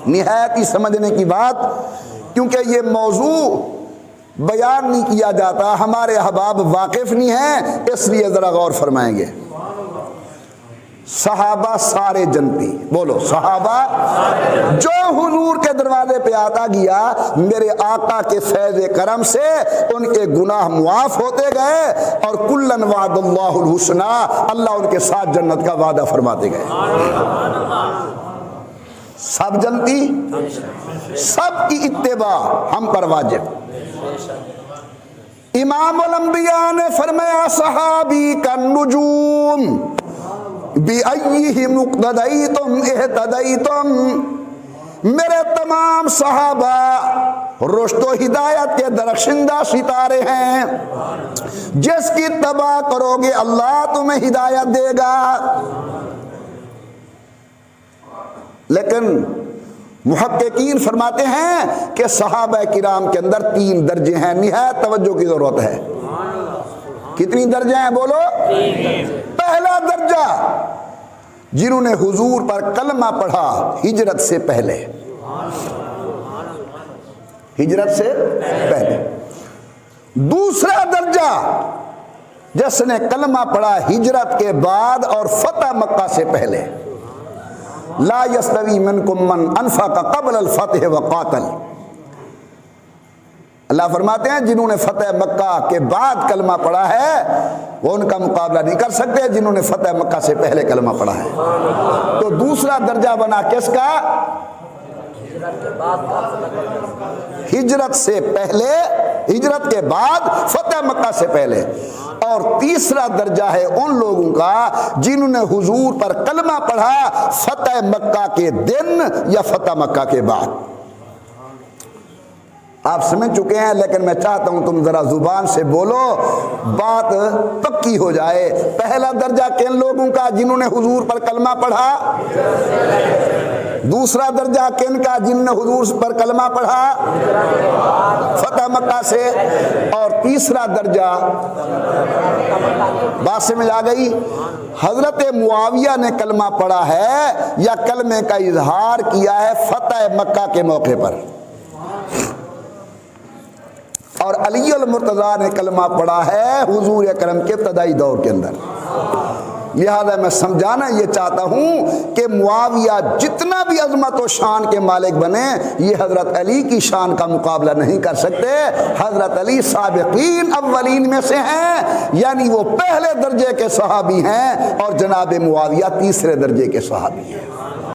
نہایت ہی سمجھنے کی بات، کیونکہ یہ موضوع بیان نہیں کیا جاتا، ہمارے احباب واقف نہیں ہیں، اس لیے ذرا غور فرمائیں گے۔ صحابہ سارے جنتی، بولو صحابہ جو حضور کے دروازے پہ آتا گیا، میرے آقا کے فیض کرم سے ان کے گناہ معاف ہوتے گئے، اور کلن وعد اللہ الحسنی، اللہ ان کے ساتھ جنت کا وعدہ فرماتے گئے۔ سب جنتی، سب کی اتباع ہم پر واجب۔ امام الانبیاء نے فرمایا صحابی کا نجوم بِأَيِّهِمْ اقْتَدَيْتُمْ اهْتَدَيْتُمْ، میرے تمام صحابہ رشد و ہدایت کے درخشندہ ستارے ہیں، جس کی اتباع کرو گے اللہ تمہیں ہدایت دے گا۔ لیکن محققین فرماتے ہیں کہ صحابہ کرام کے اندر 3 درجے ہیں، نہایت توجہ کی ضرورت ہے۔ کتنی درجے ہیں بولو؟ پہلا درجہ جنہوں نے حضور پر کلمہ پڑھا ہجرت سے پہلے، ہجرت سے پہلے۔ دوسرا درجہ جس نے کلمہ پڑھا ہجرت کے بعد اور فتح مکہ سے پہلے۔ لا یستوی منکم من انفق قبل الفتح وقاتل، اللہ فرماتے ہیں جنہوں نے فتح مکہ کے بعد کلمہ پڑھا ہے وہ ان کا مقابلہ نہیں کر سکتے جنہوں نے فتح مکہ سے پہلے کلمہ پڑھا ہے۔ تو دوسرا درجہ بنا کس کا؟ ہجرت سے پہلے، ہجرت کے بعد، فتح مکہ سے پہلے۔ اور تیسرا درجہ ہے ان لوگوں کا جنہوں نے حضور پر کلمہ پڑھا فتح مکہ کے دن یا فتح مکہ کے بعد۔ آپ سمجھ چکے ہیں، لیکن میں چاہتا ہوں تم ذرا زبان سے بولو، بات پکی ہو جائے۔ پہلا درجہ کن لوگوں کا؟ جنہوں نے حضور پر کلمہ پڑھا۔ دوسرا درجہ کن کا؟ جنہوں نے حضور پر کلمہ پڑھا فتح مکہ سے۔ اور تیسرا درجہ، بات سمجھ آ گئی؟ حضرت معاویہ نے کلمہ پڑھا ہے یا کلمے کا اظہار کیا ہے فتح مکہ کے موقع پر، اور علی المرتضیٰ نے کلمہ پڑھا ہے حضور اکرم کے ابتدائی دور کے اندر۔ لہذا میں سمجھانا یہ چاہتا ہوں کہ معاویہ جتنا بھی عظمت و شان کے مالک بنے، یہ حضرت علی کی شان کا مقابلہ نہیں کر سکتے۔ حضرت علی سابقین اولین میں سے ہیں، یعنی وہ پہلے درجے کے صحابی ہیں، اور جناب معاویہ تیسرے درجے کے صحابی ہیں۔